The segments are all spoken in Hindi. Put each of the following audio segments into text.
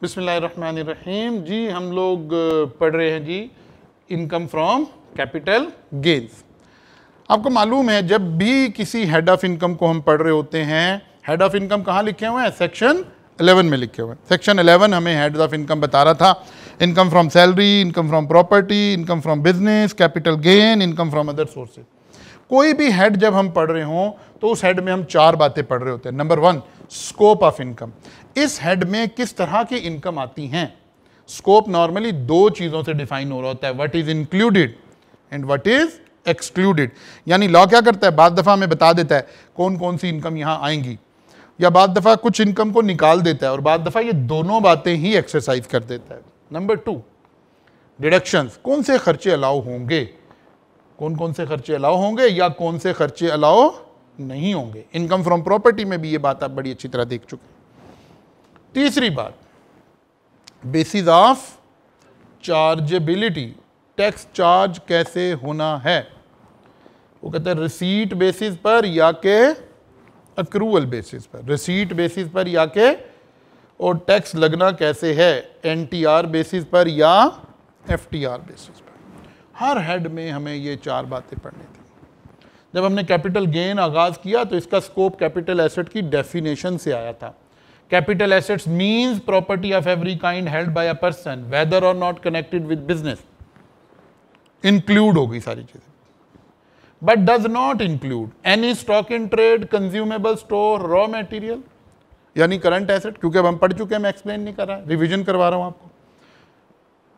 बिस्मिल्लाहिर्रहमानिर्रहीम। जी हम लोग पढ़ रहे हैं जी इनकम फ्रॉम कैपिटल गेन्स। आपको मालूम है जब भी किसी हेड ऑफ इनकम को हम पढ़ रहे होते हैं, हेड ऑफ इनकम कहाँ लिखे हुए हैं? सेक्शन 11 में लिखे हुए हैं। सेक्शन 11 हमें हेड ऑफ इनकम बता रहा था, income from salary, income from property, income from business, capital gain, income from other sources. कोई भी हेड जब हम पढ़ रहे हों तो उस हेड में हम चार बातें पढ़ रहे होते हैं। Number 1, scope of income. इस हेड में किस तरह की इनकम आती हैं। स्कोप नॉर्मली दो चीजों से डिफाइन हो रहा होता है, what is included and what is excluded. यानी लॉ क्या करता है, बाद दफा हमें बता देता है कौन कौन सी इनकम यहां आएंगी, या बाद दफा कुछ इनकम को निकाल देता है, और बाद दफा ये दोनों बातें ही एक्सरसाइज कर देता है। Number 2, deductions. कौन से खर्चे अलाउ होंगे, कौन कौन से खर्चे अलाउ होंगे या कौन से खर्चे अलाउ नहीं होंगे। इनकम फ्रॉम प्रॉपर्टी में भी ये बात आप बड़ी अच्छी तरह देख चुके हैं। तीसरी बात, basis of chargeability. Tax charge कैसे होना है, वो कहते हैं रिसीट बेसिस पर या के अक्रूवल बेसिस पर। रिसीट बेसिस पर या के, और टैक्स लगना कैसे है, एनटीआर बेसिस पर या एफटीआर बेसिस पर। हर हेड में हमें ये चार बातें पढ़नी थी। जब हमने कैपिटल गेन आगाज किया तो इसका स्कोप कैपिटल एसेट की डेफिनेशन से आया था। Capital assets means property of every kind held by a person whether or not connected with business. Include होगी सारी चीजें, but does not include any stock in trade, consumable store, raw material, यानी करंट एसेट। क्योंकि अब हम पढ़ चुके हैं, मैं एक्सप्लेन नहीं कर रहा, रिवीजन करवा रहा हूं आपको।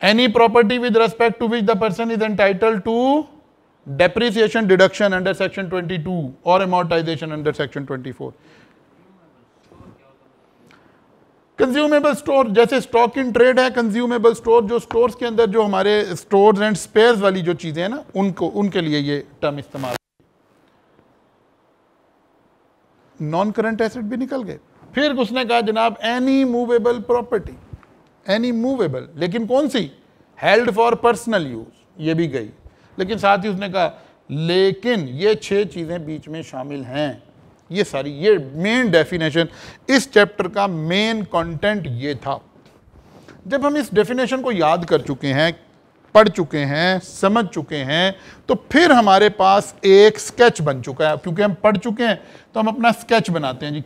Any property with respect to which the person is entitled to depreciation deduction under section 22 or amortization under section 24. Consumable store, जैसे स्टॉक इन ट्रेड है कंज्यूमेबल स्टोर, जो स्टोर्स के अंदर जो हमारे स्टोर्स एंड स्पेयर्स वाली जो चीजें हैं ना, उनको, उनके लिए ये टर्म इस्तेमाल। नॉन करंट एसेट भी निकल गए। फिर उसने कहा जनाब any movable property, any movable, लेकिन कौन सी, हेल्ड फॉर पर्सनल यूज, ये भी गई। लेकिन साथ ही उसने कहा लेकिन ये 6 चीजें बीच में शामिल हैं। ये सारी, ये मेन डेफिनेशन, इस चैप्टर का मेन कंटेंट ये था। जब हम इस डेफिनेशन को याद कर चुके हैं, पढ़ चुके हैं, समझ चुके हैं, तो फिर हमारे पास एक स्केच बन चुका है। क्योंकि हम पढ़ चुके हैं तो हम अपना स्केच बनाते हैं जी।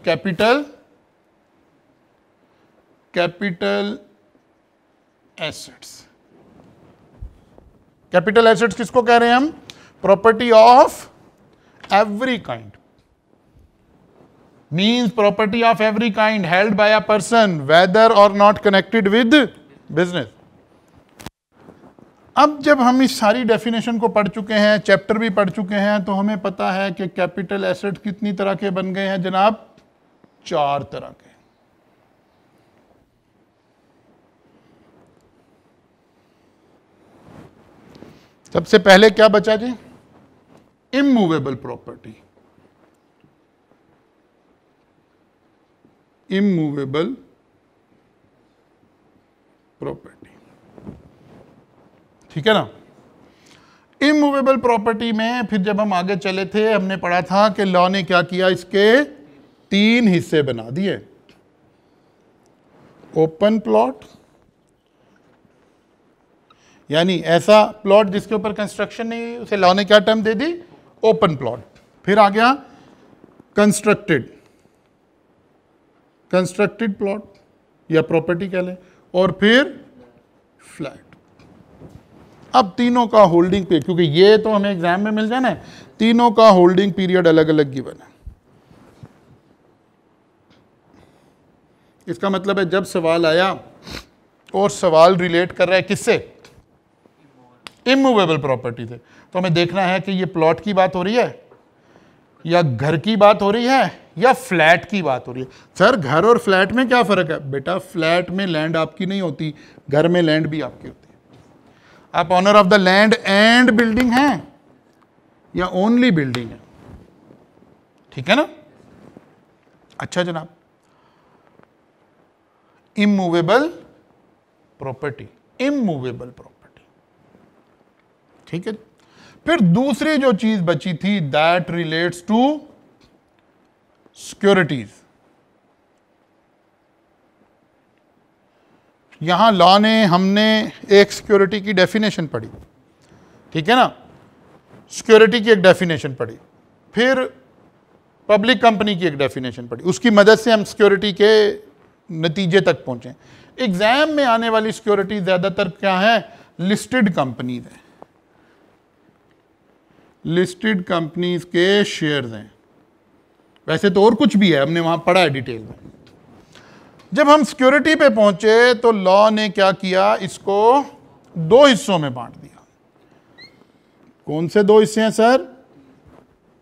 Capital assets. कैपिटल एसेट्स किसको कह रहे हैं हम? Property of every kind, means property of every kind held by a person whether or not connected with business. अब जब हम इस सारी डेफिनेशन को पढ़ चुके हैं, चैप्टर भी पढ़ चुके हैं, तो हमें पता है कि कैपिटल एसेट कितनी तरह के बन गए हैं जनाब? 4 तरह के। सबसे पहले क्या बचा जी? Immovable property. इमूवेबल प्रॉपर्टी, ठीक है ना। इमूवेबल प्रॉपर्टी में फिर जब हम आगे चले थे, हमने पढ़ा था कि लॉ ने क्या किया, इसके 3 हिस्से बना दिए। ओपन प्लॉट, यानी ऐसा प्लॉट जिसके ऊपर कंस्ट्रक्शन नहीं, उसे लॉ ने क्या टर्म दे दी? Open plot. फिर आ गया कंस्ट्रक्टेड प्लॉट या प्रॉपर्टी कह लें, और फिर फ्लैट। अब तीनों का होल्डिंग पीरियड, क्योंकि ये तो हमें एग्जाम में मिल जाना है, तीनों का होल्डिंग पीरियड अलग अलग गिवन है। इसका मतलब है जब सवाल आया और सवाल रिलेट कर रहा है किससे? इमूवेबल प्रॉपर्टी से, तो हमें देखना है कि ये प्लॉट की बात हो रही है या घर की बात हो रही है या फ्लैट की बात हो रही है। सर घर और फ्लैट में क्या फर्क है? बेटा फ्लैट में लैंड आपकी नहीं होती, घर में लैंड भी आपकी होती है। आप honour of the land and building हैं या ओनली बिल्डिंग है, ठीक है ना। अच्छा जनाब, इमूवेबल प्रॉपर्टी, इमूवेबल प्रॉपर्टी, ठीक है। फिर दूसरी जो चीज बची थी, दैट रिलेट्स टू सिक्योरिटीज। यहां लॉ ने हमने एक सिक्योरिटी की डेफिनेशन पढ़ी, ठीक है ना, सिक्योरिटी की एक डेफिनेशन पढ़ी, फिर पब्लिक कंपनी की एक डेफिनेशन पढ़ी, उसकी मदद से हम सिक्योरिटी के नतीजे तक पहुंचे। एग्जाम में आने वाली सिक्योरिटी ज्यादातर क्या है, लिस्टेड कंपनीज हैं, लिस्टेड कंपनीज के शेयर्स हैं, वैसे तो और कुछ भी है, हमने वहां पढ़ा है डिटेल में। जब हम सिक्योरिटी पे पहुंचे तो लॉ ने क्या किया, इसको दो हिस्सों में बांट दिया। कौन से दो हिस्से हैं सर?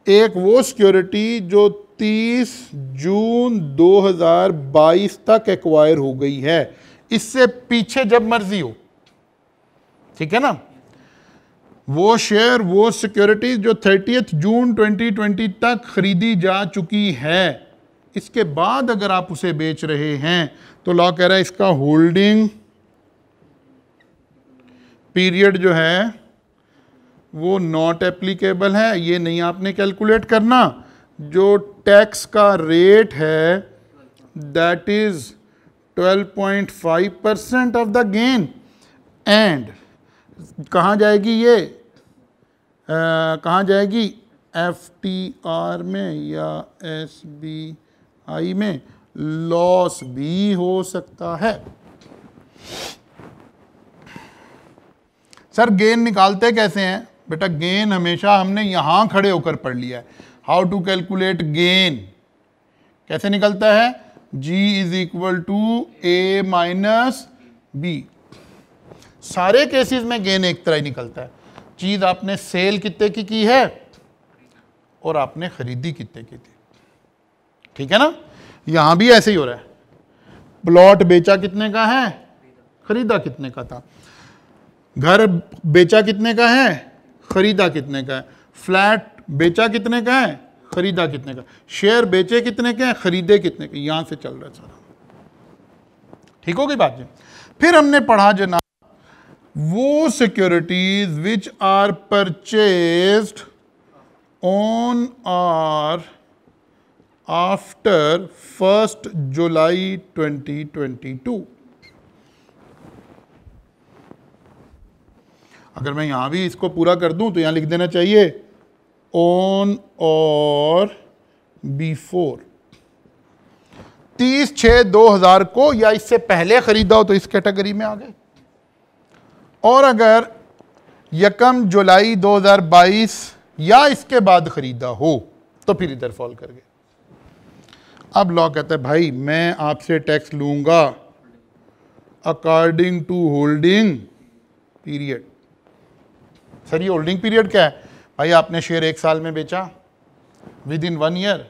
एक वो सिक्योरिटी जो 30 जून 2022 तक एक्वायर हो गई है, इससे पीछे जब मर्जी हो, ठीक है ना, वो शेयर, वो सिक्योरिटी जो 30 जून 2020 तक खरीदी जा चुकी है, इसके बाद अगर आप उसे बेच रहे हैं तो लॉ कह रहा है इसका होल्डिंग पीरियड जो है वो नॉट एप्लीकेबल है। ये नहीं आपने कैलकुलेट करना। जो टैक्स का रेट है that is 12.5% of the gain. And कहाँ जाएगी ये, कहाँ जाएगी, FTR में या SBI में, लॉस भी हो सकता है। सर गेन निकालते कैसे हैं? बेटा गेन हमेशा हमने यहां खड़े होकर पढ़ लिया है। हाउ टू कैलकुलेट गेन, कैसे निकलता है, G is equal to A minus B. सारे केसेस में गेन एक तरह ही निकलता है। चीज आपने सेल कितने की है और आपने खरीदी कितने की थी, ठीक है ना। यहां भी ऐसे ही हो रहा है। प्लॉट बेचा कितने का है, खरीदा कितने का था। घर बेचा कितने का है, खरीदा कितने का है। फ्लैट बेचा कितने का है, खरीदा कितने का। शेयर बेचे कितने के हैं, खरीदे कितने के। यहां से चल रहा है सारा, ठीक हो गई बात जी। फिर हमने पढ़ा जनाब वो securities which are purchased on or after 1 July 2022। अगर मैं यहां भी इसको पूरा कर दूं तो यहां लिख देना चाहिए ऑन और बिफोर 30/6/2000 को या इससे पहले खरीदा हो तो इस कैटेगरी में आ गए, और अगर 1 जुलाई 2022 या इसके बाद खरीदा हो तो फिर इधर फॉल कर गए। अब लॉ कहता है भाई मैं आपसे टैक्स लूंगा according to holding period. Sir ये होल्डिंग पीरियड क्या है? भाई आपने शेयर 1 साल में बेचा, विद इन 1 ईयर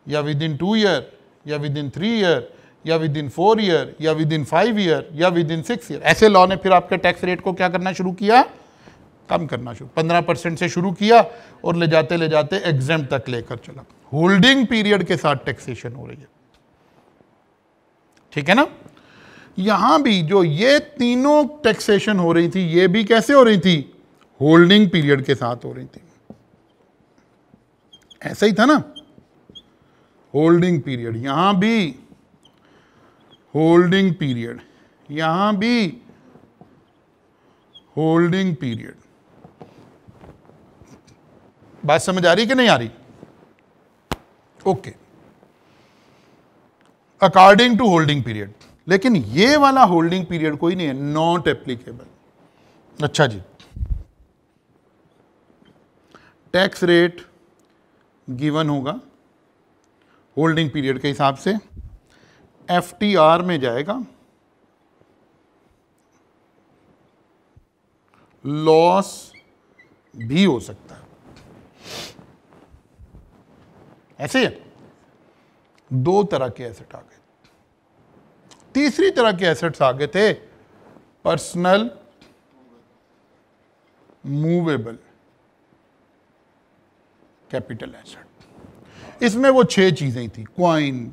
या विद इन 2 ईयर या विद इन 3 ईयर या विद इन 4 ईयर या विद इन 5 ईयर या विद इन 6 ईयर। ऐसे लॉ ने फिर आपके टैक्स रेट को क्या करना शुरू किया, कम करना शुरू। 15% से शुरू किया और ले जाते एग्जेम्प्ट तक लेकर चला। होल्डिंग पीरियड के साथ टैक्सेशन हो रही है, ठीक है ना। यहां भी जो ये तीनों टैक्सेशन हो रही थी, ये भी कैसे हो रही थी, होल्डिंग पीरियड के साथ हो रही थी। ऐसा ही था ना, होल्डिंग पीरियड, यहां भी होल्डिंग पीरियड, यहां भी होल्डिंग पीरियड। बात समझ आ रही कि नहीं आ रही? Okay, according to holding period. लेकिन ये वाला होल्डिंग पीरियड कोई नहीं है, नॉट एप्लीकेबल। अच्छा जी, टैक्स रेट गिवन होगा होल्डिंग पीरियड के हिसाब से, FTR में जाएगा, लॉस भी हो सकता है। ऐसे है, 2 तरह के एसेट आ गए। तीसरी तरह के एसेट्स आ गए थे पर्सनल मूवेबल कैपिटल एसेट। इसमें वो 6 चीजें थी, क्वाइन,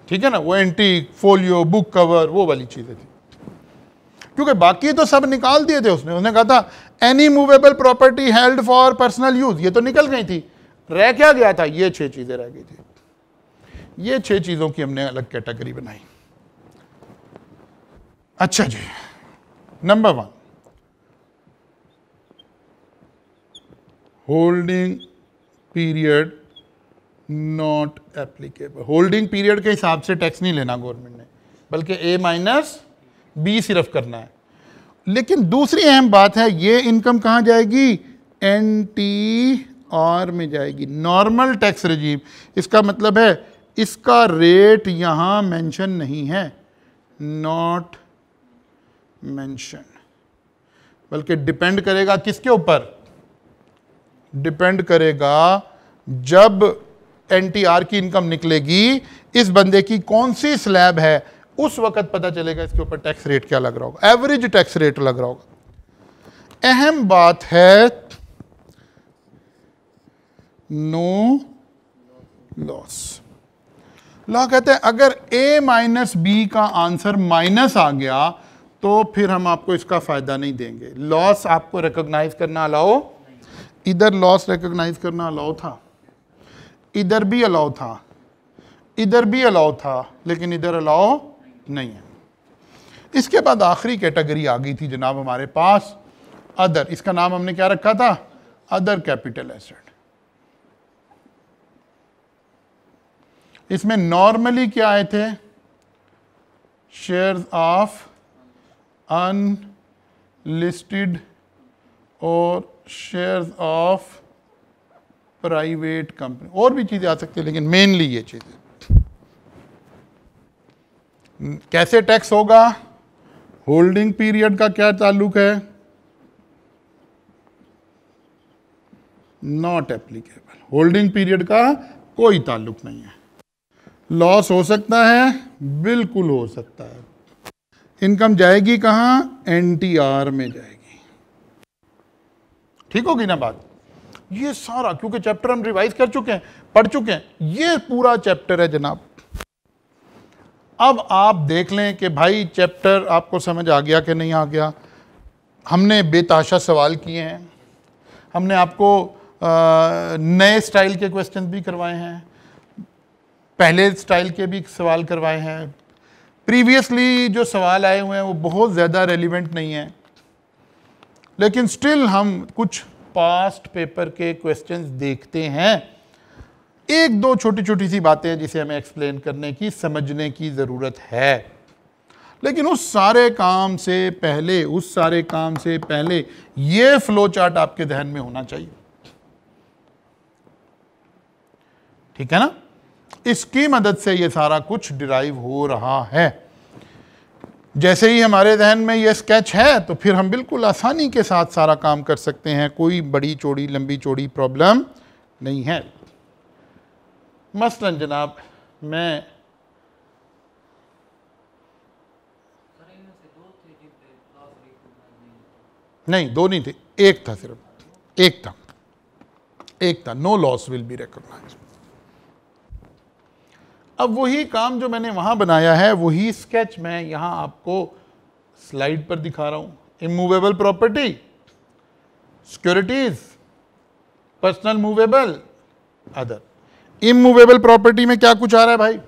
ठीक है ना, वो एंटीक, फोलियो, बुक कवर, वो वाली चीजें थी। क्योंकि बाकी तो सब निकाल दिए थे उसने कहा था any movable property held for personal use, ये तो निकल गई थी। रह क्या गया था, ये 6 चीजें रह गई थी। ये 6 चीज़ों की हमने अलग कैटेगरी बनाई। अच्छा जी, number 1, holding period not applicable. Holding period के हिसाब से टैक्स नहीं लेना गवर्नमेंट ने, बल्कि A-B सिर्फ करना है। लेकिन दूसरी अहम बात है, ये इनकम कहाँ जाएगी? NTR में जाएगी, नॉर्मल टैक्स रेजीम। इसका मतलब है इसका रेट यहां मेंशन नहीं है, नॉट मेंशन, बल्कि डिपेंड करेगा किसके ऊपर? डिपेंड करेगा जब NTR की इनकम निकलेगी, इस बंदे की कौन सी स्लैब है, उस वक्त पता चलेगा इसके ऊपर टैक्स रेट क्या लग रहा होगा, एवरेज टैक्स रेट लग रहा होगा। अहम बात है नो लॉस। लॉ कहते हैं अगर A-B का आंसर माइनस आ गया तो फिर हम आपको इसका फायदा नहीं देंगे। लॉस आपको रिकॉग्नाइज करना अलाउ, इधर लॉस रिकॉग्नाइज करना अलाउ था, इधर भी अलाउ था, इधर भी अलाउ था, लेकिन इधर अलाउ नहीं है। इसके बाद आखिरी कैटेगरी आ गई थी जनाब हमारे पास, अदर। इसका नाम हमने क्या रखा था? Other capital asset. इसमें नॉर्मली क्या आए थे? शेयर्स ऑफ अनलिस्टेड और शेयर्स ऑफ प्राइवेट कंपनी, और भी चीजें आ सकती है, लेकिन मेनली ये चीजें। कैसे टैक्स होगा? होल्डिंग पीरियड का क्या ताल्लुक है? Not applicable. होल्डिंग पीरियड का कोई ताल्लुक नहीं है। लॉस हो सकता है, बिल्कुल हो सकता है। इनकम जाएगी कहां? NTR में जाएगी। ठीक होगी ना बात? ये सारा, क्योंकि चैप्टर हम रिवाइज कर चुके हैं, पढ़ चुके हैं, ये पूरा चैप्टर है जनाब। अब आप देख लें कि भाई चैप्टर आपको समझ आ गया कि नहीं आ गया। हमने बेताशा सवाल किए हैं, हमने आपको नए स्टाइल के क्वेश्चन भी करवाए हैं, पहले स्टाइल के भी सवाल करवाए हैं। प्रीवियसली जो सवाल आए हुए हैं वो बहुत ज़्यादा रेलिवेंट नहीं है, लेकिन स्टिल हम कुछ पास्ट पेपर के क्वेश्चंस देखते हैं। एक दो छोटी छोटी सी बातें हैं जिसे हमें एक्सप्लेन करने की, समझने की ज़रूरत है। लेकिन उस सारे काम से पहले ये फ्लो चार्ट आपके ध्यान में होना चाहिए। ठीक है ना? इसकी मदद से ये सारा कुछ डिराइव हो रहा है। जैसे ही हमारे जहन में ये स्केच है तो फिर हम बिल्कुल आसानी के साथ सारा काम कर सकते हैं, कोई बड़ी चौड़ी लंबी चौड़ी प्रॉब्लम नहीं है। मसलन जनाब मैं नहीं, दो नहीं थे, एक था, सिर्फ एक था, no loss will be recognised. अब वही काम जो मैंने वहां बनाया है, वही स्केच मैं यहां आपको स्लाइड पर दिखा रहा हूं। Immovable property, securities, personal movable, other. Immovable property में क्या कुछ आ रहा है भाई?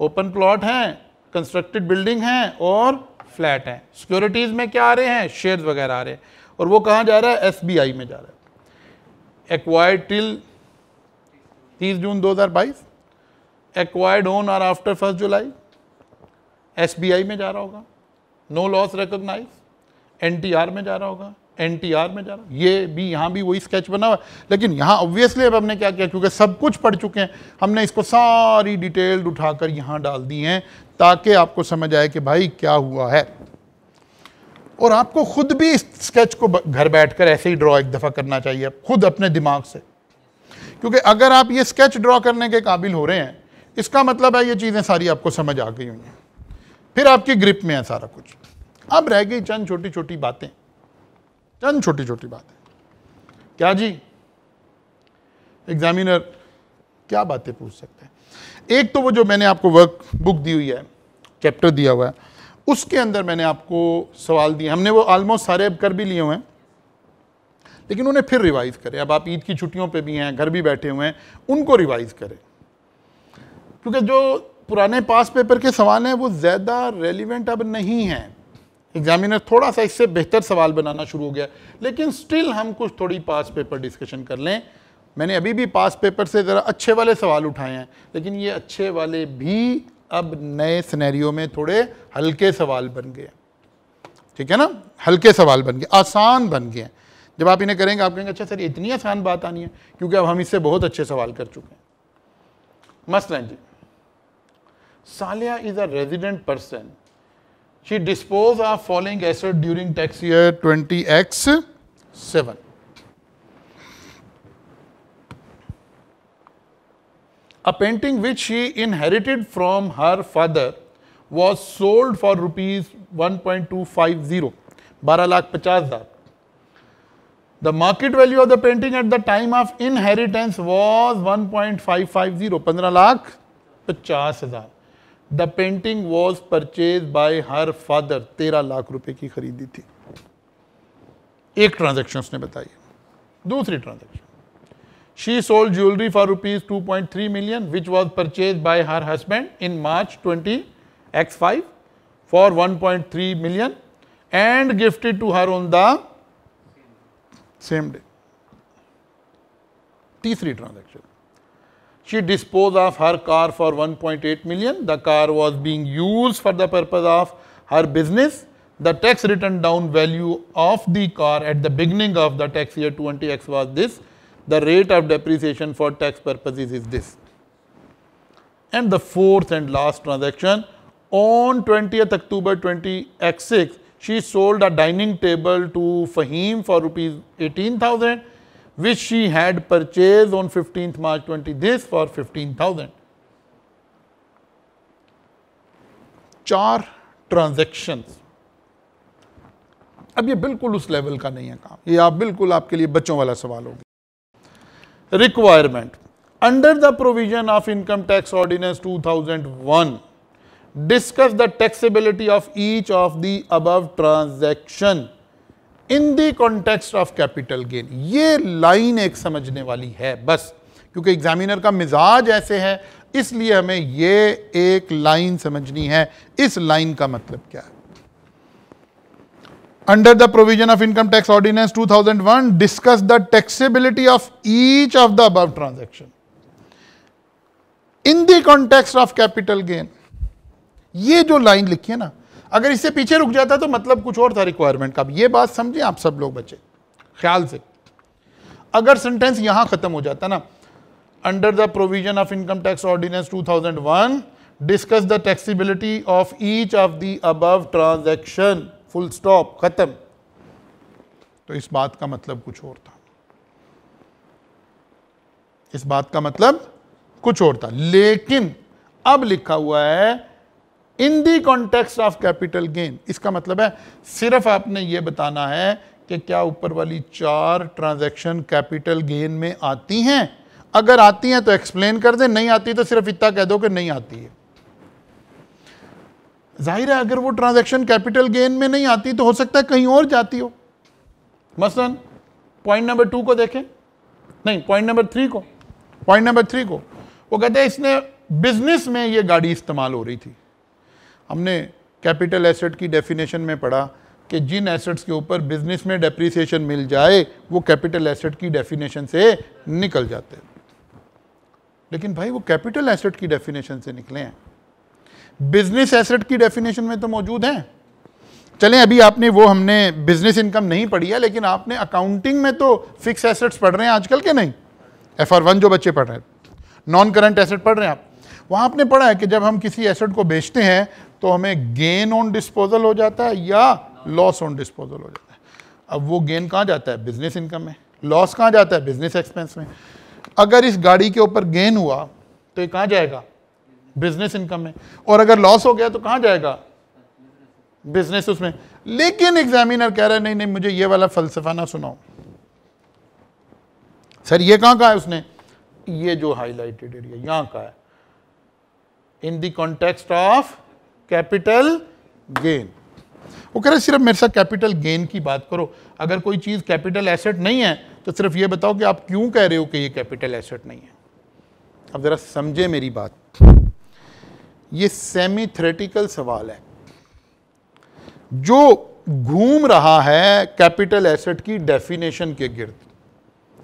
ओपन प्लॉट हैं, कंस्ट्रक्टेड बिल्डिंग हैं और फ्लैट हैं। सिक्योरिटीज में क्या आ रहे हैं? शेयर्स वगैरह आ रहे हैं। और वो कहां जा रहा है? SBI में जा रहा है। Acquired till 30 June 2022, acquired on or after 1 July, SBI में जा रहा होगा। नो लॉस रिकॉग्नाइज, NTR में जा रहा होगा, NTR में जा रहा। ये भी यहाँ भी वही स्केच बना हुआ है, लेकिन यहाँ ऑब्वियसली अब हमने क्या किया, क्योंकि सब कुछ पढ़ चुके हैं, हमने इसको सारी डिटेल उठाकर यहाँ डाल दी हैं ताकि आपको समझ आए कि भाई क्या हुआ है। और आपको खुद भी इस स्केच को घर बैठकर ऐसे ही ड्रॉ एक दफ़ा करना चाहिए, खुद अपने दिमाग से, क्योंकि अगर आप ये स्केच ड्रॉ करने के काबिल हो रहे हैं, इसका मतलब है ये चीज़ें सारी आपको समझ आ गई हुई हैं, फिर आपकी ग्रिप में है सारा कुछ। अब रह गई चंद छोटी छोटी बातें, चंद छोटी छोटी बातें। क्या जी एग्जामिनर क्या बातें पूछ सकते हैं? एक तो वो जो मैंने आपको वर्क बुक दी हुई है, चैप्टर दिया हुआ है, उसके अंदर मैंने आपको सवाल दिए। हमने वो ऑलमोस्ट सारे अब कर भी लिए हुए हैं, लेकिन उन्हें फिर रिवाइज करें। अब आप ईद की छुट्टियों पे भी हैं, घर भी बैठे हुए हैं, उनको रिवाइज करें। क्योंकि जो पुराने पास पेपर के सवाल हैं वो ज़्यादा रेलिवेंट अब नहीं हैं। एग्जामिनर थोड़ा सा इससे बेहतर सवाल बनाना शुरू हो गया, लेकिन स्टिल हम कुछ थोड़ी पास पेपर डिस्कशन कर लें। मैंने अभी भी पास पेपर से ज़रा अच्छे वाले सवाल उठाए हैं, लेकिन ये अच्छे वाले भी अब नए सिनेरियो में थोड़े हल्के सवाल बन गए, ठीक है ना, हल्के सवाल बन गए, आसान बन गए। जब आप इन्हें करेंगे आप कहेंगे अच्छा सर इतनी आसान बात आनी है, क्योंकि अब हम इससे बहुत अच्छे सवाल कर चुके हैं। मसलन जी, Saliya is a resident person, she dispose of following asset during tax year 20X7। A painting which she inherited from her father was sold for rupees 1.250, 12,50,000. The market value of the painting at the time of inheritance was 1.550, 15,50,000. The painting was purchased by her father, 13 lakh रुपए की खरीदी थी। एक ट्रांजैक्शन उसने बताई। दूसरी transaction, she sold jewelry for rupees 2.3 million, which was purchased by her husband in March 20X5 for 1.3 million and gifted to her on the same day. तीसरी transaction, she disposed of her car for 1.8 million. The car was being used for the purpose of her business. The tax written down value of the car at the beginning of the tax year 20X was this. The rate of depreciation for tax purposes is this. And the fourth and last transaction, on 20th October 20X6, she sold a dining table to Fahim for rupees 18,000, which she had purchased on 15th March 20 this for 15,000. 4 transactions. अब ये बिल्कुल उस लेवल का नहीं है काम, ये आप बिल्कुल आपके लिए बच्चों वाला सवाल होगा। Requirement. Under the provision of Income Tax Ordinance 2001, discuss the taxability of each of the above transaction in the context of capital gain. ये लाइन एक समझने वाली है बस, क्योंकि एग्जामिनर का मिजाज ऐसे है, इसलिए हमें ये एक लाइन समझनी है। इस लाइन का मतलब क्या है? Under the provision of Income Tax Ordinance 2001, discuss the taxability of each of the above transaction in the context of capital gain. ये जो लाइन लिखी है ना, अगर इससे पीछे रुक जाता तो मतलब कुछ और था रिक्वायरमेंट का। ये बात समझें आप सब लोग बच्चे ख्याल से। अगर सेंटेंस यहां खत्म हो जाता ना, under the provision of income tax ordinance 2001, discuss the taxability of each of the above transaction, full stop, खत्म, तो इस बात का मतलब कुछ और था। इस बात का मतलब कुछ और था, लेकिन अब लिखा हुआ है in the context of capital gain. इसका मतलब है सिर्फ आपने ये बताना है कि क्या ऊपर वाली 4 ट्रांजैक्शन कैपिटल गेन में आती हैं। अगर आती हैं तो एक्सप्लेन कर दें, नहीं आती तो सिर्फ इतना कह दो कि नहीं आती है। जाहिर है अगर वो ट्रांजैक्शन कैपिटल गेन में नहीं आती तो हो सकता है कहीं और जाती हो। मसलन पॉइंट नंबर 2 को देखें, नहीं पॉइंट नंबर 3 को, पॉइंट नंबर 3 को, वो कहते हैं इसने बिजनेस में ये गाड़ी इस्तेमाल हो रही थी। हमने कैपिटल एसेट की डेफिनेशन में पढ़ा कि जिन एसेट्स के ऊपर बिजनेस में डेप्रिसिएशन मिल जाए वो कैपिटल एसेट की डेफिनेशन से निकल जाते हैं। लेकिन भाई वो कैपिटल एसेट की डेफिनेशन से निकले हैं, बिजनेस एसेट की डेफिनेशन में तो मौजूद हैं। चलें अभी आपने वो, हमने बिजनेस इनकम नहीं पढ़ी है, लेकिन आपने अकाउंटिंग में तो फिक्स एसेट्स पढ़ रहे हैं आजकल के नहीं, FR1 जो बच्चे पढ़ रहे हैं, नॉन करंट एसेट पढ़ रहे हैं आप, वहाँ आपने पढ़ा है कि जब हम किसी एसेट को बेचते हैं तो हमें गेन ऑन डिस्पोजल हो जाता है या लॉस ऑन डिस्पोजल हो जाता है। अब वो गेन कहाँ जाता है? बिजनेस इनकम में। लॉस कहाँ जाता है? बिजनेस एक्सपेंस में। अगर इस गाड़ी के ऊपर गेन हुआ तो ये कहाँ जाएगा? बिजनेस इनकम में। और अगर लॉस हो गया तो कहाँ जाएगा? बिजनेस उसमें। लेकिन एग्जामिनर कह रहा है नहीं नहीं मुझे ये वाला फलसफा ना सुनाओ। सर ये कहाँ का है उसने? ये जो हाईलाइटेड एरिया यहाँ का है, इन the context of capital gain. वो कह रहे सिर्फ मेरे साथ कैपिटल गेन की बात करो, अगर कोई चीज कैपिटल एसेट नहीं है तो सिर्फ ये बताओ कि आप क्यों कह रहे हो कि ये कैपिटल एसेट नहीं है। अब जरा समझे मेरी बात। ये सेमी थ्योरेटिकल सवाल है जो घूम रहा है कैपिटल एसेट की डेफिनेशन के गिर्द।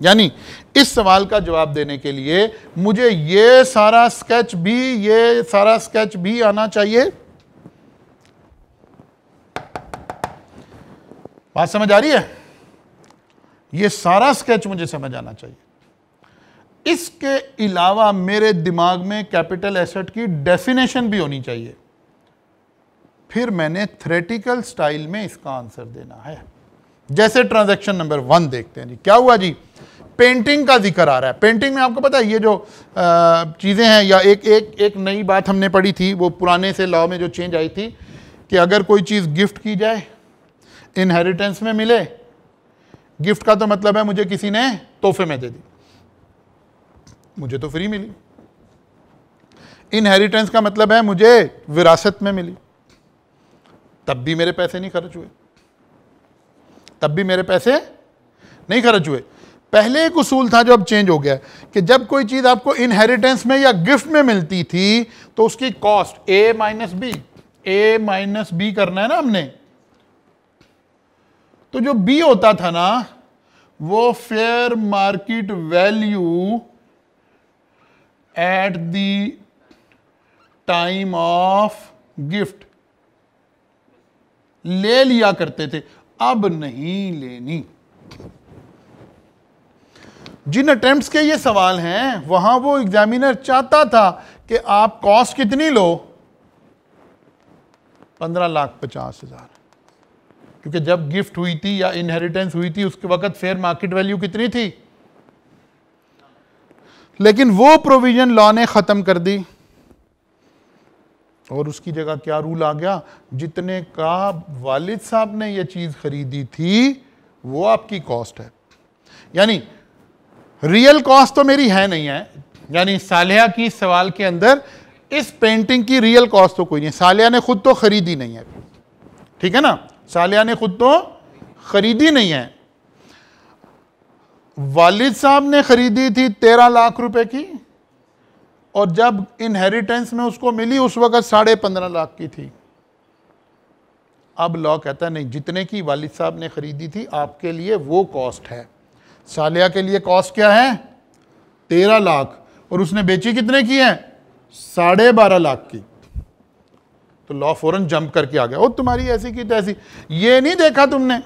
यानी इस सवाल का जवाब देने के लिए मुझे ये सारा स्केच भी आना चाहिए। बात समझ आ रही है? ये सारा स्केच मुझे समझ आना चाहिए। इसके अलावा मेरे दिमाग में कैपिटल एसेट की डेफिनेशन भी होनी चाहिए। फिर मैंने थ्योरेटिकल स्टाइल में इसका आंसर देना है। जैसे ट्रांजैक्शन नंबर 1 देखते हैं जी। क्या हुआ जी? पेंटिंग का जिक्र आ रहा है। पेंटिंग में आपको पता है ये जो चीजें हैं, या एक नई बात हमने पढ़ी थी, वो पुराने से लॉ में जो चेंज आई थी कि अगर कोई चीज गिफ्ट की जाए, इनहेरिटेंस में मिले, गिफ्ट का तो मतलब है मुझे किसी ने तोहफे में दे दी, मुझे तो फ्री मिली। इनहेरिटेंस का मतलब है मुझे विरासत में मिली, तब भी मेरे पैसे नहीं खर्च हुए, पहले एक उसूल था जो अब चेंज हो गया कि जब कोई चीज आपको इनहेरिटेंस में या गिफ्ट में मिलती थी तो उसकी कॉस्ट ए माइनस बी करना है ना हमने। तो जो बी होता था ना, वो fair market value at the time of gift ले लिया करते थे, अब नहीं लेनी। जिन अटेम्प्ट्स के ये सवाल हैं वहां वो एग्जामिनर चाहता था कि आप कॉस्ट कितनी लो, 15,50,000, क्योंकि जब गिफ्ट हुई थी या इनहेरिटेंस हुई थी उसके वक्त फेयर मार्केट वैल्यू कितनी थी। लेकिन वो प्रोविजन लॉ ने खत्म कर दी और उसकी जगह क्या रूल आ गया, जितने का वालिद साहब ने ये चीज खरीदी थी वो आपकी कॉस्ट है। यानी रियल कॉस्ट तो मेरी है नहीं है, यानी सालिया की सवाल के अंदर इस पेंटिंग की रियल कॉस्ट तो कोई नहीं है, सालिया ने खुद तो खरीदी नहीं है, ठीक है ना, सालिया ने खुद तो खरीदी नहीं है। वालिद साहब ने खरीदी थी 13 लाख रुपए की, और जब इनहेरिटेंस में उसको मिली उस वक्त 15.5 लाख की थी। अब लॉ कहता है नहीं, जितने की वालिद साहब ने खरीदी थी आपके लिए वो कॉस्ट है। सालिया के लिए कॉस्ट क्या है? 13 लाख, और उसने बेची कितने की है? 12.5 लाख की। तो लॉ फौरन जंप करके आ गया, ओ तुम्हारी ऐसी की तैसी। ये नहीं देखा तुमने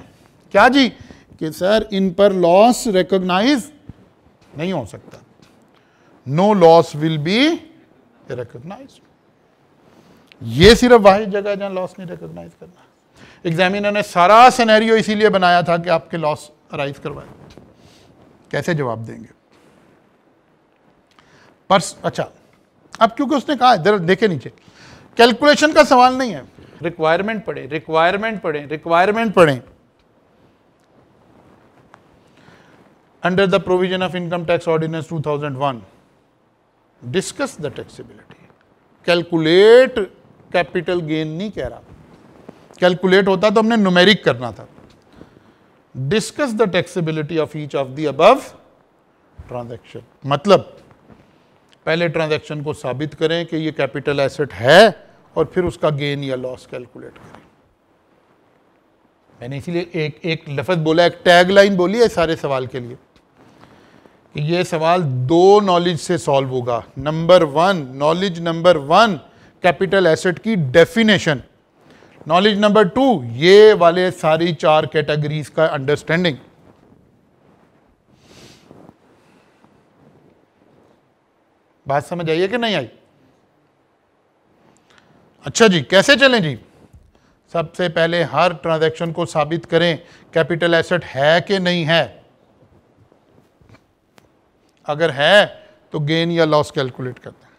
क्या जी कि सर इन पर लॉस रिकॉग्नाइज नहीं हो सकता, no loss will be recognise. ये सिर्फ वाहिद जगह है जहां लॉस नहीं रिकॉग्नाइज करना। एग्जामिनर ने सारा सिनेरियो इसीलिए बनाया था कि आपके लॉस अराइज करवाए। कैसे जवाब देंगे? अच्छा, अब क्योंकि उसने कहा है, जरा देखे नीचे, कैलकुलेशन का सवाल नहीं है, रिक्वायरमेंट पढ़ें। Under the provision of income tax ordinance 2001 discuss the taxability. Calculate capital gain नहीं कह रहा, कैलकुलेट होता तो हमने न्यूमेरिक करना था। Discuss the taxability of each of the above transaction, मतलब पहले ट्रांजैक्शन को साबित करें कि ये कैपिटल एसेट है और फिर उसका गेन या लॉस कैलकुलेट करें। मैंने इसीलिए एक लफ्ज बोला, एक टैग लाइन बोली है सारे सवाल के लिए कि ये सवाल 2 नॉलेज से सॉल्व होगा। नॉलेज नंबर 1 कैपिटल एसेट की डेफिनेशन, नॉलेज नंबर 2 ये वाले सारी 4 कैटेगरीज का अंडरस्टैंडिंग। बात समझ आई है कि नहीं आई? अच्छा जी, कैसे चलें जी? सबसे पहले हर ट्रांजैक्शन को साबित करें कैपिटल एसेट है कि नहीं है। अगर है तो गेन या लॉस कैलकुलेट करते हैं।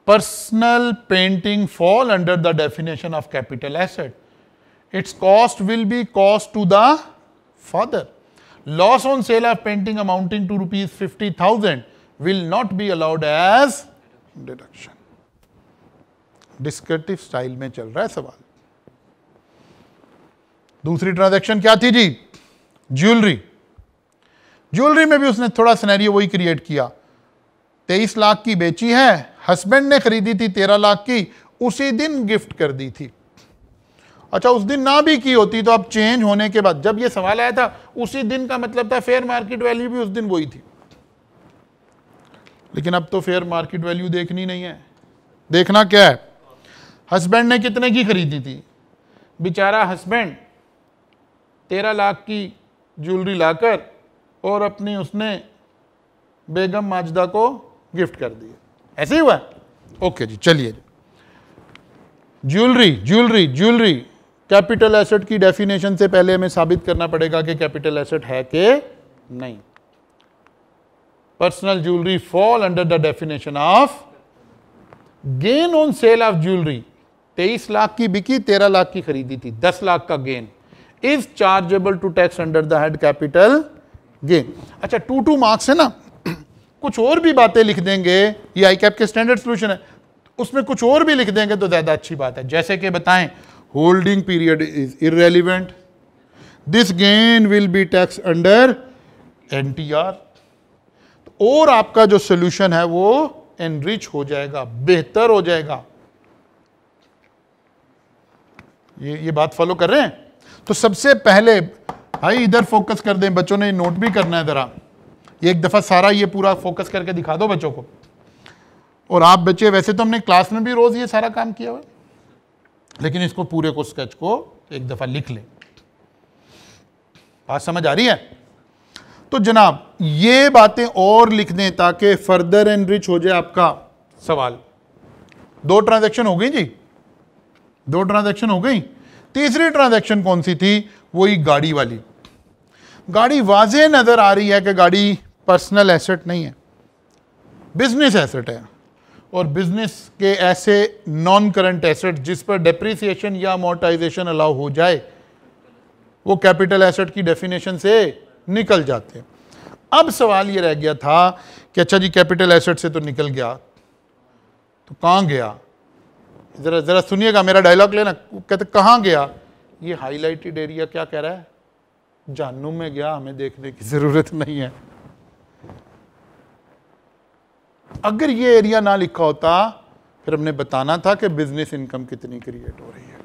Personal painting fall under the definition of capital asset. It's cost will be cost to the father. Loss on sale of painting amounting to ₹50,000 will not be allowed as deduction। Descriptive style में चल रहा है सवाल। दूसरी ट्रांजैक्शन क्या थी जी? ज्वेलरी में भी उसने थोड़ा सिनेरियो वही क्रिएट किया। 23 लाख की बेची है, हस्बैंड ने खरीदी थी 13 लाख की, उसी दिन गिफ्ट कर दी थी। अच्छा, उस दिन ना भी की होती तो अब चेंज होने के बाद, जब ये सवाल आया था उसी दिन का मतलब था फेयर मार्केट वैल्यू भी उस दिन वही थी, लेकिन अब तो फेयर मार्केट वैल्यू देखनी नहीं है। देखना क्या है, हस्बैंड ने कितने की खरीदी थी? बेचारा हस्बैंड 13 लाख की ज्वेलरी लाकर और अपनी उसने बेगम माजदा को गिफ्ट कर दी। ऐसे ही हुआ? ओके जी, चलिए। Jewellery jewellery jewellery capital asset की डेफिनेशन से पहले हमें साबित करना पड़ेगा कि कैपिटल एसेट है कि नहीं। Personal jewellery fall under the definition of gain on sale of jewellery. 23 lakh की बिकी, 13 लाख की खरीदी थी, 10 लाख का gain is chargeable to tax under the head capital gain. अच्छा, 2 मार्क्स है ना, कुछ और भी बातें लिख देंगे, ये आईकैप के स्टैंडर्ड सॉल्यूशन है, उसमें कुछ और भी लिख देंगे तो ज्यादा अच्छी बात है। जैसे कि बताएं, holding period is irrelevant, this gain will be tax under NTR, और आपका जो सॉल्यूशन है वो एनरिच हो जाएगा, बेहतर हो जाएगा। ये बात फॉलो कर रहे हैं? तो सबसे पहले भाई इधर फोकस कर दें, बच्चों ने नोट भी करना है जरा, एक दफा सारा ये पूरा फोकस करके दिखा दो बच्चों को। और आप बच्चे, वैसे तो हमने क्लास में भी रोज ये सारा काम किया हुआ, लेकिन इसको पूरे को स्केच को एक दफा लिख लें। बात समझ आ रही है? तो जनाब ये बातें और लिख दें ताकि फर्दर एनरिच हो जाए आपका सवाल। 2 ट्रांजैक्शन हो गई जी, 2 ट्रांजैक्शन हो गई। तीसरी ट्रांजैक्शन कौन सी थी? वही गाड़ी वाली। गाड़ी वाज़ेह नजर आ रही है कि गाड़ी पर्सनल एसेट नहीं है, बिजनेस एसेट है, और बिजनेस के ऐसे नॉन करंट एसेट जिस पर डेप्रिसिएशन या अमोर्टाइजेशन अलाउ हो जाए वो कैपिटल एसेट की डेफिनेशन से निकल जाते हैं। अब सवाल ये रह गया था कि अच्छा जी कैपिटल एसेट से तो निकल गया, तो कहाँ गया? जरा जरा सुनिएगा, मेरा डायलॉग लेना। कहते कहाँ गया? ये हाईलाइटेड एरिया क्या कह रहा है? जहन्नुम में गया, हमें देखने की जरूरत नहीं है। अगर ये एरिया ना लिखा होता फिर हमने बताना था कि बिजनेस इनकम कितनी क्रिएट हो रही है,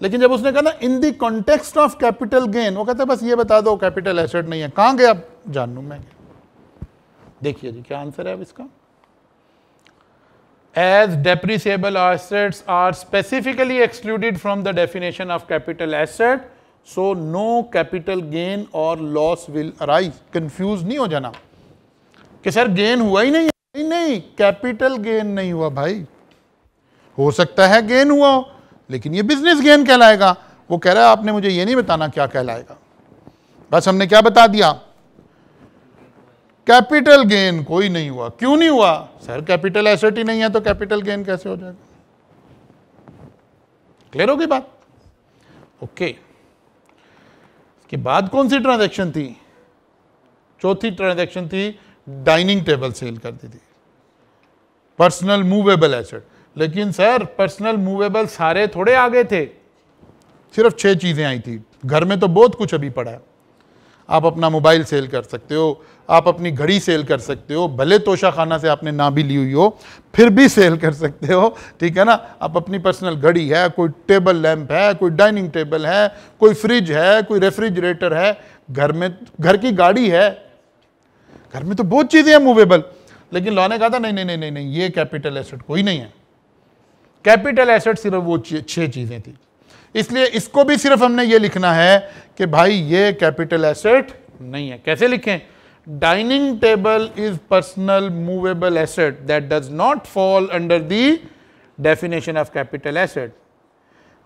लेकिन जब उसने कहा ना इन the context of capital gain, वो कहता बस ये बता दो कैपिटल एसेट नहीं है। कहां गया? जहन्नुम में गया। देखिए जी क्या आंसर है अब इसका। As depreciable assets are specifically excluded from the definition of capital asset, so no capital gain or loss will arise. Confuse नहीं हो जाना कि सर गेन हुआ ही नहीं है। नहीं, कैपिटल गेन नहीं हुआ भाई, हो सकता है गेन हुआ हो लेकिन ये बिजनेस गेन कहलाएगा। वो कह रहा है आपने मुझे ये नहीं बताना क्या कहलाएगा, बस हमने क्या बता दिया, कैपिटल गेन कोई नहीं हुआ। क्यों नहीं हुआ? सर कैपिटल एसेट ही नहीं है तो कैपिटल गेन कैसे हो जाएगा? क्लियर होगी बात? ओके। इसके बाद कौन सी ट्रांजैक्शन थी? चौथी ट्रांजैक्शन थी डाइनिंग टेबल सेल कर दी थी, पर्सनल मूवेबल एसेट। लेकिन सर पर्सनल मूवेबल सारे थोड़े आगे थे, सिर्फ 6 चीजें आई थी। घर में तो बहुत कुछ अभी पड़ा है। आप अपना मोबाइल सेल कर सकते हो, आप अपनी घड़ी सेल कर सकते हो, भले तोशा खाना से आपने ना भी ली हुई हो फिर भी सेल कर सकते हो, ठीक है ना। आप अपनी पर्सनल घड़ी है, कोई टेबल लैंप है, कोई डाइनिंग टेबल है, कोई फ्रिज है, कोई रेफ्रिजरेटर है, घर में घर की गाड़ी है, घर में तो बहुत चीजें हैं मूवेबल। लेकिन लॉ ने कहा था नहीं नहीं नहीं नहीं नहीं, ये कैपिटल एसेट कोई नहीं है। कैपिटल एसेट सिर्फ वो 6 चीजें थी, इसलिए इसको भी सिर्फ हमने ये लिखना है कि भाई ये कैपिटल एसेट नहीं है। कैसे लिखें? Dining table is personal movable asset that does not fall under the definition of capital asset,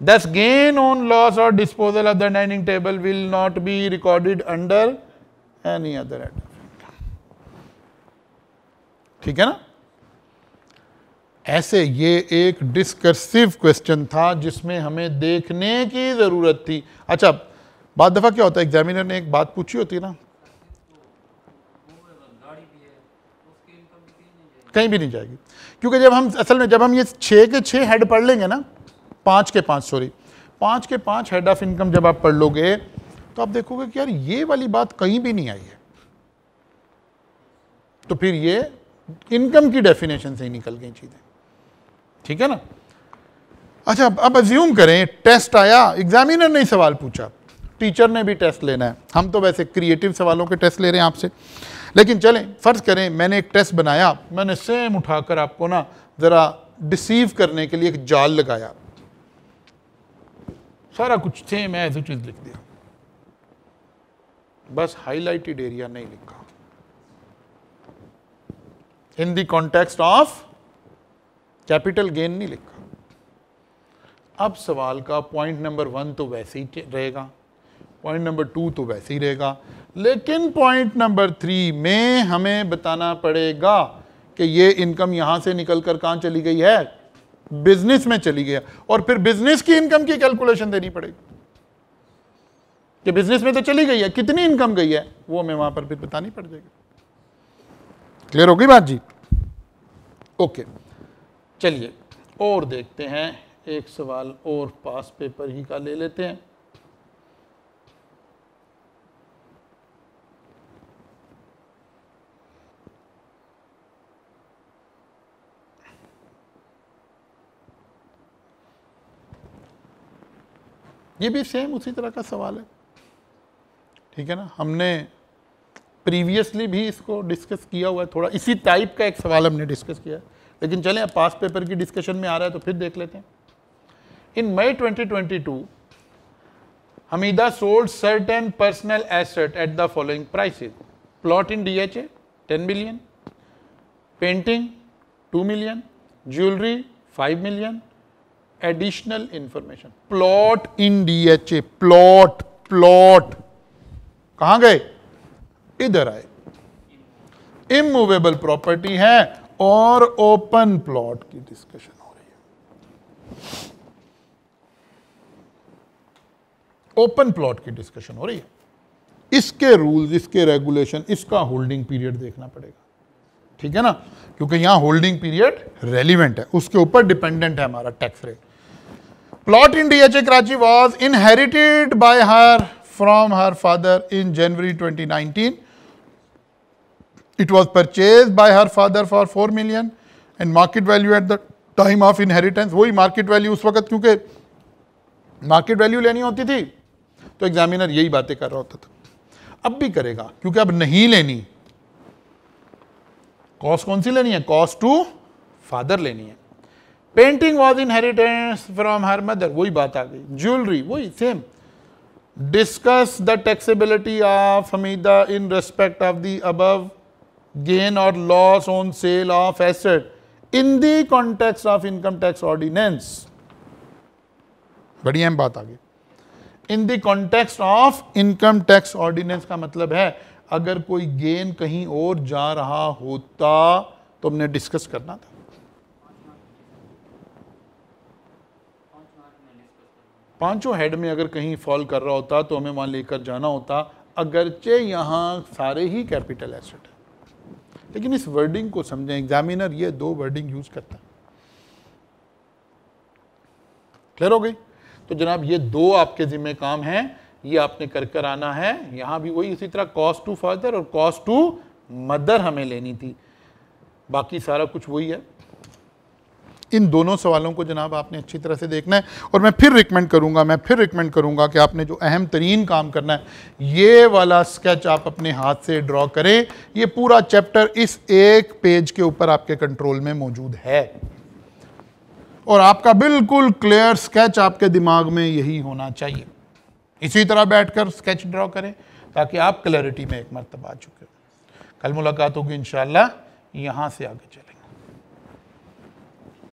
thus gain on loss or disposal of the dining table will not be recorded under any other head. ठीक है ना। ऐसे ये एक डिस्कर्सिव क्वेश्चन था जिसमें हमें देखने की जरूरत थी। अच्छा, बाद दफा क्या होता है, एग्जामिनर ने एक बात पूछी होती है ना, कहीं भी नहीं जाएगी, क्योंकि जब हम असल में जब हम ये 6 के 6 हेड पढ़ लेंगे ना, 5 के 5 हेड ऑफ इनकम जब आप पढ़ लोगे तो आप देखोगे कि यार ये वाली बात कहीं भी नहीं आई है, तो फिर ये इनकम की डेफिनेशन से ही निकल गई चीजें, ठीक है ना। अच्छा, अब अज्यूम करें टेस्ट आया, एग्जामिनर ने सवाल पूछा, टीचर ने भी टेस्ट लेना है, हम तो वैसे क्रिएटिव सवालों के टेस्ट ले रहे हैं आपसे, लेकिन चलें फर्ज करें मैंने एक टेस्ट बनाया, मैंने सेम उठाकर आपको ना जरा डिसीव करने के लिए एक जाल लगाया, सारा कुछ सेम है ऐसी चीज लिख दिया, बस हाईलाइटेड एरिया नहीं लिखा, इन the context of capital gain नहीं लिखा। अब सवाल का पॉइंट नंबर 1 तो वैसे ही रहेगा, पॉइंट नंबर 2 तो वैसे ही रहेगा, लेकिन पॉइंट नंबर 3 में हमें बताना पड़ेगा कि ये इनकम यहां से निकलकर कहां चली गई है, बिजनेस में चली गई, और फिर बिजनेस की इनकम की कैलकुलेशन देनी पड़ेगी कि बिजनेस में तो चली गई है, कितनी इनकम गई है वो हमें वहां पर फिर बतानी पड़ जाएगी। क्लियर हो गई बात जी? ओके, चलिए और देखते हैं, एक सवाल और पास पेपर ही का ले लेते हैं। ये भी सेम उसी तरह का सवाल है, ठीक है ना, हमने प्रीवियसली भी इसको डिस्कस किया हुआ है, थोड़ा इसी टाइप का एक सवाल हमने डिस्कस किया है, लेकिन चलें अब पास पेपर की डिस्कशन में आ रहा है तो फिर देख लेते हैं। इन मई 2022 Hamida sold certain personal asset at the following prices, plot in DHA 10 million, painting 2 million, jewellery 5 million, additional information. Plot in DHA, plot कहां गए, इधर आए, इमूवेबल प्रॉपर्टी है और ओपन प्लॉट की डिस्कशन हो रही है, ओपन प्लॉट की डिस्कशन हो रही है, इसके रूल्स, इसके रेगुलेशन, इसका होल्डिंग पीरियड देखना पड़ेगा, ठीक है ना, क्योंकि यहां होल्डिंग पीरियड रेलिवेंट है, उसके ऊपर डिपेंडेंट है हमारा tax rate. Plot in DHA Karachi was inherited by her from her father in January 2019। It was purchased by her father for 4 million and market value at the time of inheritance, वही मार्केट वैल्यू उस वक्त, क्योंकि मार्केट वैल्यू लेनी होती थी तो एग्जामिनर यही बातें कर रहा होता था, अब भी करेगा, क्योंकि अब नहीं लेनी, कॉस्ट कौन सी लेनी है, कॉस्ट टू फादर लेनी है। Painting was inheritance from her mother, वही बात आ गई। ज्वेलरी वही same. Discuss the taxability of Hamida in respect of the above gain or loss on sale of asset in the context of income tax ordinance, बड़ी अहम बात आ गई। In the context of income tax ordinance का मतलब है अगर कोई गेन कहीं और जा रहा होता तो हमने डिस्कस करना था, पांचों हेड में अगर कहीं फॉल कर रहा होता तो हमें वहां लेकर जाना होता, अगरचे यहां सारे ही कैपिटल एसेट है, लेकिन इस वर्डिंग को समझें, एग्जामिनर ये 2 वर्डिंग यूज करता है। क्लियर हो गई? तो जनाब ये 2 आपके जिम्मे काम हैं, ये आपने कर आना है। यहां भी वही, इसी तरह कॉस्ट टू फादर और कॉस्ट टू मदर हमें लेनी थी, बाकी सारा कुछ वही है। इन दोनों सवालों को जनाब आपने अच्छी तरह से देखना है, और मैं फिर रिकमेंड करूंगा कि आपने जो अहम तरीन काम करना है, ये वाला स्केच आप अपने हाथ से ड्रॉ करें। ये पूरा चैप्टर इस एक पेज के ऊपर आपके कंट्रोल में मौजूद है, और आपका बिल्कुल क्लियर स्केच आपके दिमाग में यही होना चाहिए। इसी तरह बैठकर स्केच ड्रॉ करें ताकि आप क्लैरिटी में एक मरतबा आ चुके हो। कल मुलाकात होगी इंशाअल्लाह, यहां से आगे चलें।